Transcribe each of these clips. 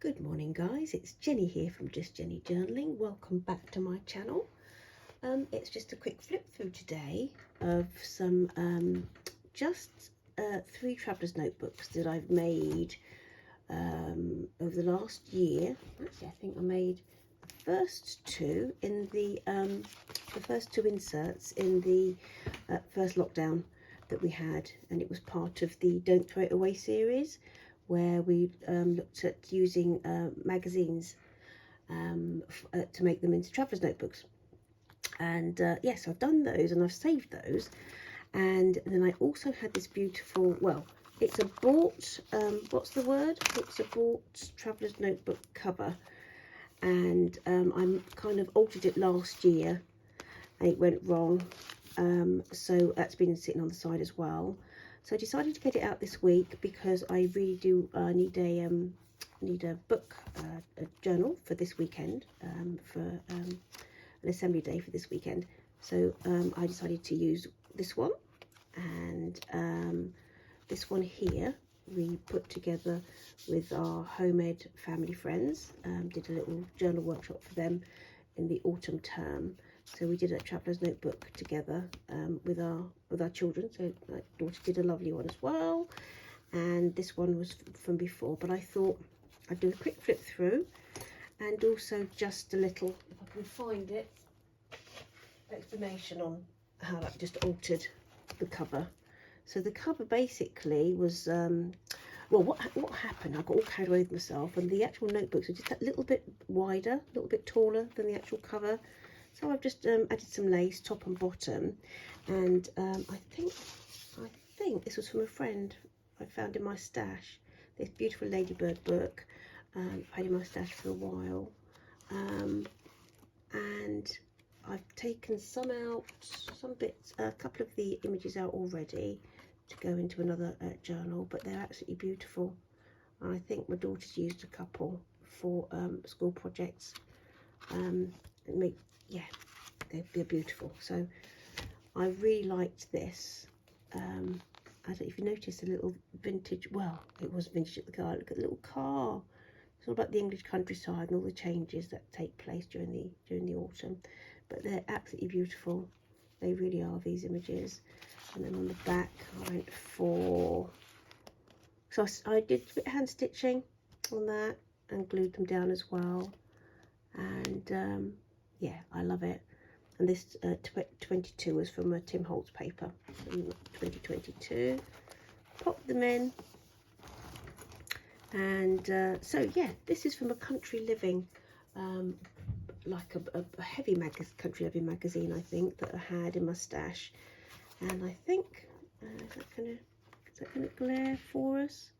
Good morning guys, it's Jenny here from Just Jenny Journaling. Welcome back to my channel. It's just a quick flip through today of some three traveller's notebooks that I've made over the last year. Actually, I think I made the first two in the first two inserts in the first lockdown that we had, and it was part of the Don't Throw It Away series, where we looked at using magazines to make them into traveller's notebooks. And yes, I've done those and I've saved those. And then I also had this beautiful, well, it's a bought, what's the word? It's a bought traveller's notebook cover. And I kind of altered it last year and it went wrong. So that's been sitting on the side as well. So I decided to get it out this week because I really do need a book, a journal for this weekend, for an assembly day for this weekend. So I decided to use this one, and this one here we put together with our homemade family friends. Did a little journal workshop for them in the autumn term. So we did a traveller's notebook together with our children. So my daughter did a lovely one as well, and this one was from before. But I thought I'd do a quick flip through, and also just a little, if I can find it, explanation on how that just altered the cover. So the cover basically was well, what happened? I got all carried away with myself, and the actual notebooks are just a little bit wider, a little bit taller than the actual cover. So I've just added some lace top and bottom, and I think this was from a friend I found in my stash. This beautiful ladybird book. I've had in my stash for a while, and I've taken some out, some bits, a couple of the images out already to go into another journal, but they're absolutely beautiful. And I think my daughter's used a couple for school projects, and yeah, they're beautiful. So I really liked this. I don't know if you noticed a little vintage, well, it was vintage at the car. Look at the little car. It's all about the English countryside and all the changes that take place during the autumn. But they're absolutely beautiful. They really are, these images. And then on the back, I went for, so I did a bit of hand stitching on that and glued them down as well. And yeah, I love it. And this 22 was from a Tim Holtz paper from 2022. Pop them in. And so yeah, this is from a country living, like a heavy country living magazine, I think, that I had in my stash. And I think is that gonna glare for us?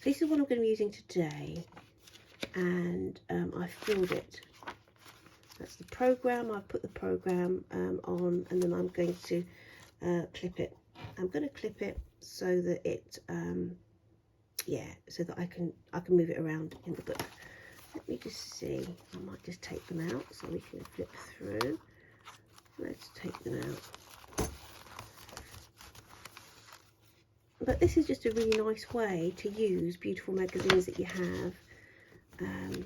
This is what I'm going to be using today, and I filled it. That's the program. I've put the program on, and then I'm going to clip it. I'm going to clip it so that it yeah, so that I can move it around in the book. Let me just see. I might just take them out so we can flip through. Let's take them out. But this is just a really nice way to use beautiful magazines that you have. There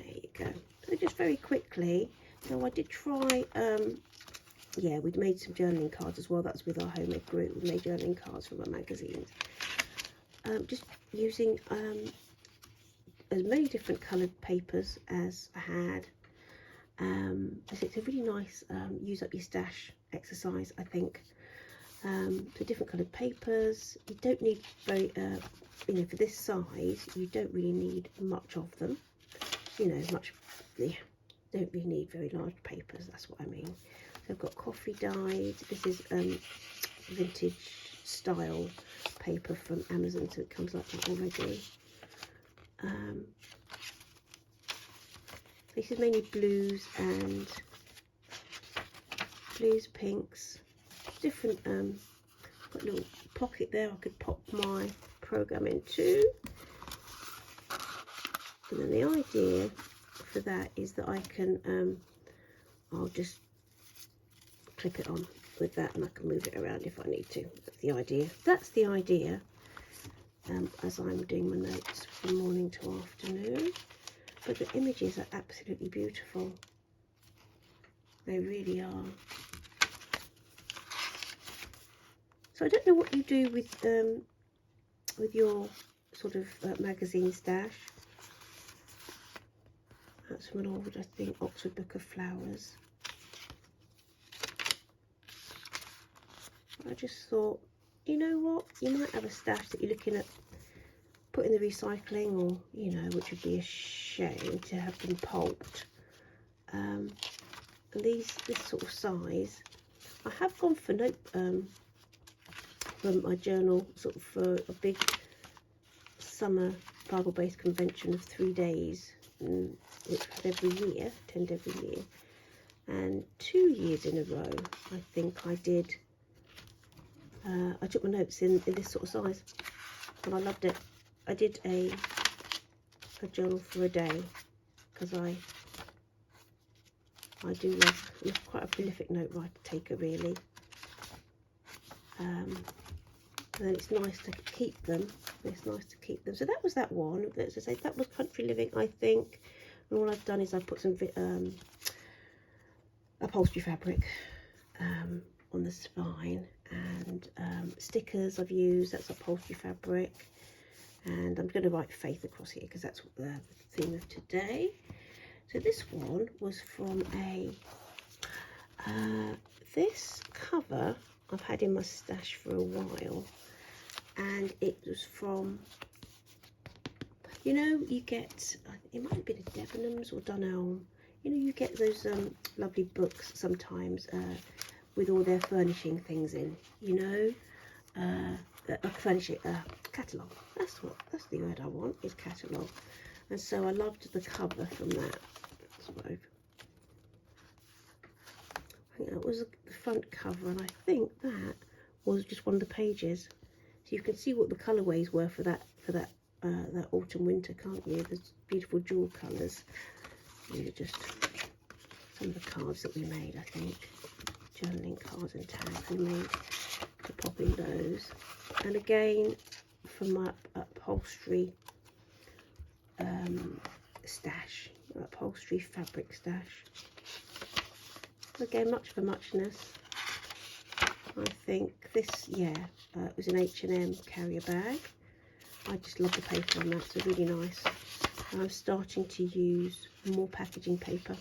you go. So just very quickly, so I did try, yeah, we'd made some journaling cards as well. That's with our homemade group. We made journaling cards from our magazines. Just using as many different coloured papers as I had. It's a really nice use up your stash exercise, I think. So different coloured papers. You don't need very, you know, for this size, you don't really need much of them. You know, yeah, don't really need very large papers. That's what I mean. So I've got coffee dyed. This is vintage style paper from Amazon, so it comes like that already. This is mainly blues, pinks, different. Got a little pocket there I could pop my program into. And then the idea for that is that I can, I'll just clip it on with that, and I can move it around if I need to. That's the idea. That's the idea. as I'm doing my notes from morning to afternoon. But the images are absolutely beautiful. They really are. So I don't know what you do with your sort of magazine stash. That's from an old, I think, Oxford Book of Flowers. I just thought, you know what, you might have a stash that you're looking at putting the recycling, or, you know, which would be a shame to have them pulped. And this sort of size, I have gone for from my journal, sort of for a big summer Bible-based convention of 3 days, which I had every year, attend every year, and 2 years in a row I think I did. I took my notes in this sort of size, and I loved it. I did a journal for a day, because I do love, I'm quite a prolific note writer taker really. And it's nice to keep them. It's nice to keep them. So that was that one. As I say, that was Country Living, I think. And all I've done is I've put some upholstery fabric on the spine, and stickers I've used. That's upholstery fabric. And I'm going to write Faith across here, because that's what the theme of today. So this one was from this cover I've had in my stash for a while, and it was from, you know, you get, it might have been a Debenhams or Dunelm, you know, you get those lovely books sometimes with all their furnishing things in, you know, furnishing, catalogue, that's the word I want, is catalogue. And so I loved the cover from that. I think that was the front cover, and I think that was just one of the pages. So you can see what the colourways were for that autumn winter, can't you? There's beautiful jewel colours. These are just some of the cards that we made, I think. Journaling cards and tags we made to pop in those. And again, from my upholstery stash, upholstery fabric stash. Again, much of a muchness. I think this, yeah, it was an H&M carrier bag. I just love the paper on that, it's really nice. And I'm starting to use more packaging paper,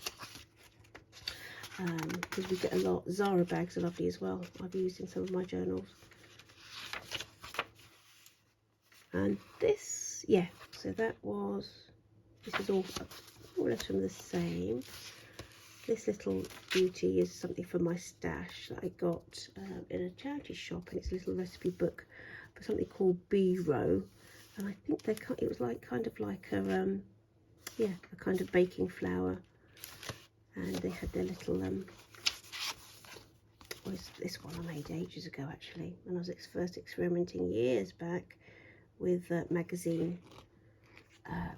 because we get a lot. Zara bags are lovely as well. I've used in some of my journals. And this, yeah, so that was, this is all more or less from the same. This little beauty is something from my stash that I got in a charity shop, and it's a little recipe book for something called B-row, and I think it was like kind of like a yeah, a kind of baking flour, and they had their little this one I made ages ago actually, when I was first experimenting years back with magazine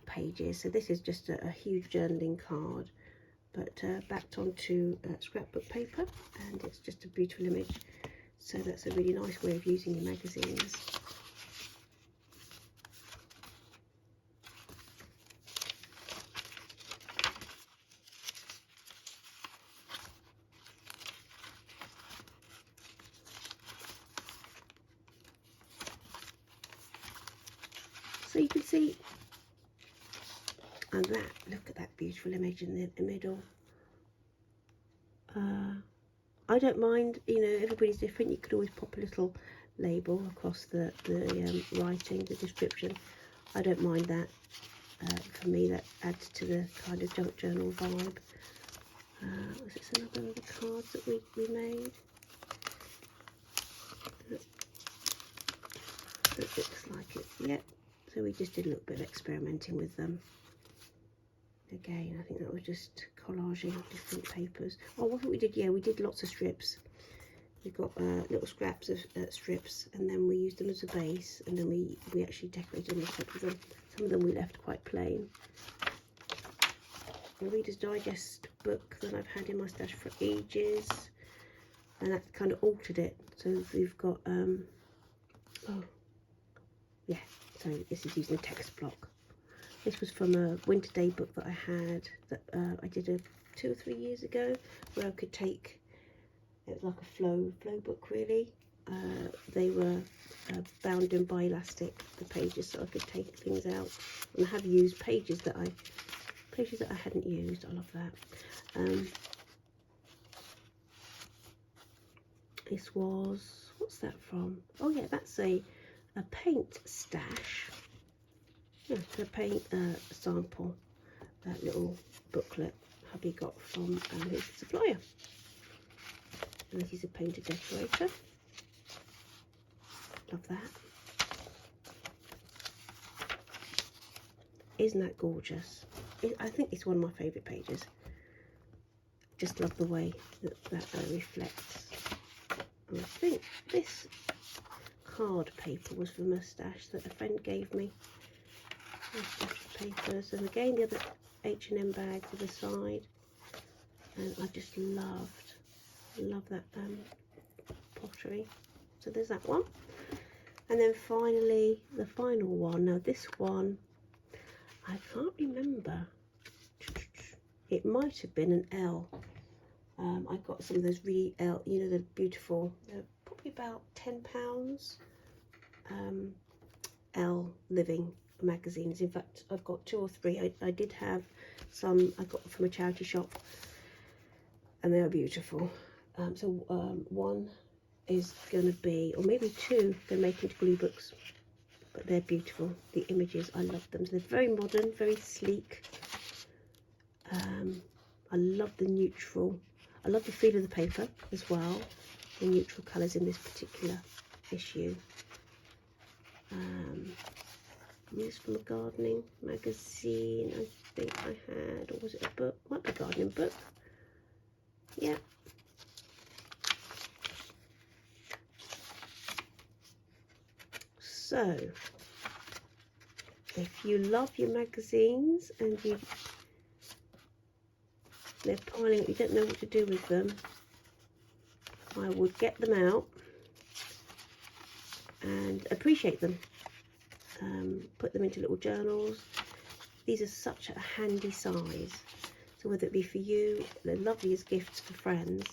pages. So this is just a huge journaling card, but backed onto scrapbook paper, and it's just a beautiful image. So that's a really nice way of using your magazines. So you can see, and that, look at that beautiful image in the middle. I don't mind, you know, everybody's different. You could always pop a little label across the writing, the description. I don't mind that. For me, that adds to the kind of junk journal vibe. Was this another of the cards that we made? It looks like it, yeah. So we just did a little bit of experimenting with them. Again, I think that was just collaging different papers. Oh, what we did, yeah, we did lots of strips. We got little scraps of strips, and then we used them as a base, and then we actually decorated on top of them. Some of them we left quite plain. A Reader's Digest book that I've had in my stash for ages, and that kind of altered it. So we've got oh yeah, So this is using a text block. This was from a winter day book that I had, that I did 2 or 3 years ago, where I could take, it was like a flow book really. They were bound in by elastic, the pages, so I could take things out. And I have used pages that I hadn't used. I love that. This was, what's that from? Oh yeah, that's a paint stash. Yeah, a paint sample, that little booklet hubby got from his supplier. And this is a painted decorator. Love that. Isn't that gorgeous? I think it's one of my favourite pages. Just love the way that reflects. And I think this card paper was from a stash that a friend gave me. Papers, and again the other H&M bag to the side, and I just love that pottery. So there's that one, and then finally the final one. Now this one I can't remember, it might have been an L. I got some of those really L, you know, the beautiful, they're probably about £10 L Living magazines. In fact, I've got 2 or 3. I did have some I got from a charity shop, and they are beautiful. So one is going to be, or maybe 2, they're making into glue books, but they're beautiful. The images, I love them. So they're very modern, very sleek. I love the neutral. I love the feel of the paper as well. The neutral colours in this particular issue. This from a gardening magazine, I think I had, or was it a book? Might be a gardening book. Yeah. So, if you love your magazines and they're piling up, you don't know what to do with them, I would get them out and appreciate them. Put them into little journals. These are such a handy size, so whether it be for you, they're lovely as gifts for friends,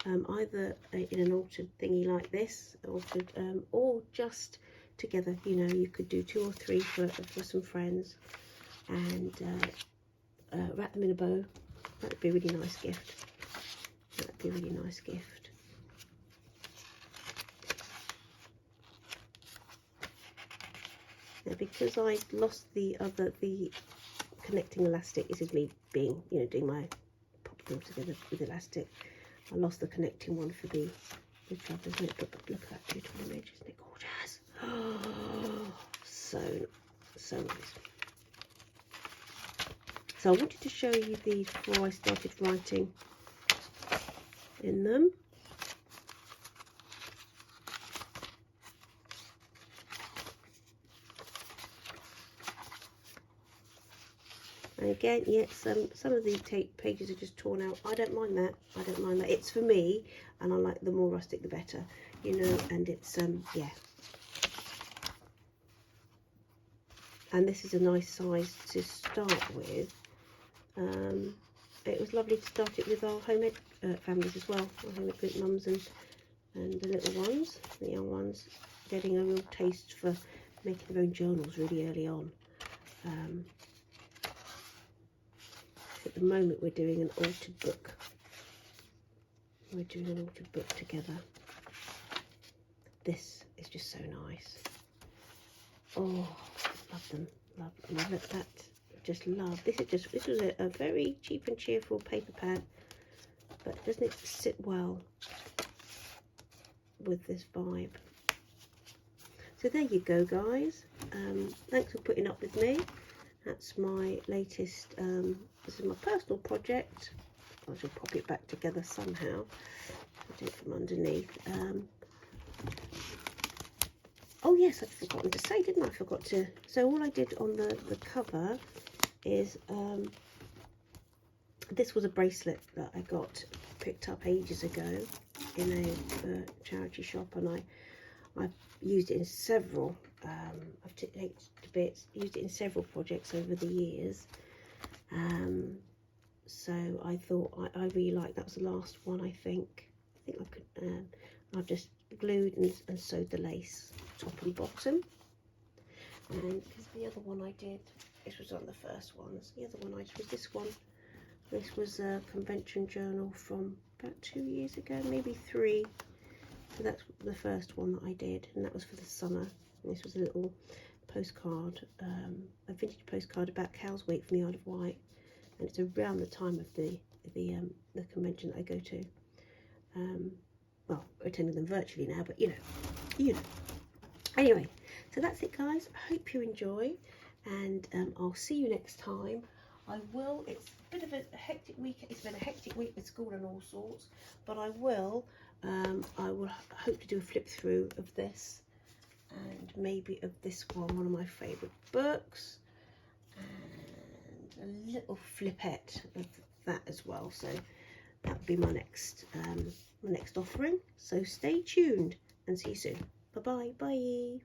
either in an altered thingy like this, altered, or just together. You know, you could do 2 or 3 for some friends, and wrap them in a bow. That would be a really nice gift. That would be a really nice gift. Now, because I lost the connecting elastic, this is me being, you know, doing my pop them together with elastic. I lost the connecting one for the covers, but look at that beautiful image, isn't it gorgeous? Oh, so nice. So I wanted to show you these before I started writing in them. And again, yes, some of the pages are just torn out. I don't mind that. I don't mind that. It's for me, and I like the more rustic the better, you know. And it's yeah. And this is a nice size to start with. It was lovely to start it with our homemade families as well, our homemade group mums and the little ones, the young ones, getting a real taste for making their own journals really early on. At the moment we're doing an altered book. We're doing an altered book together. This is just so nice. Oh, love them, love them. Look at that. Just love. This was a very cheap and cheerful paper pad, but doesn't it sit well with this vibe? So there you go, guys. Thanks for putting up with me. That's my latest, this is my personal project. I shall pop it back together somehow. I'll do it from underneath. Oh yes, I'd forgotten to say, didn't I? So all I did on the cover is, this was a bracelet that I picked up ages ago in a charity shop, and I've used it in several I've taken it to bits, used it in several projects over the years. So I thought I really like, that was the last one, I think I could, I've just glued and sewed the lace top and bottom. And because the other one I did, this was on the first ones, the other one I did was this one. This was a convention journal from about 2 years ago, maybe 3. So that's the first one that I did, and that was for the summer. And this was a little postcard, a vintage postcard about cows' weight from the Isle of Wight, and it's around the time of the convention that I go to. Well, attending them virtually now, but you know. Anyway, so that's it, guys. I hope you enjoy, and I'll see you next time. It's a bit of a hectic week. It's been a hectic week with school and all sorts, but I will hope to do a flip through of this, and maybe of this one of my favourite books, and a little flippette of that as well. So that would be my next offering. So stay tuned and see you soon. Bye bye.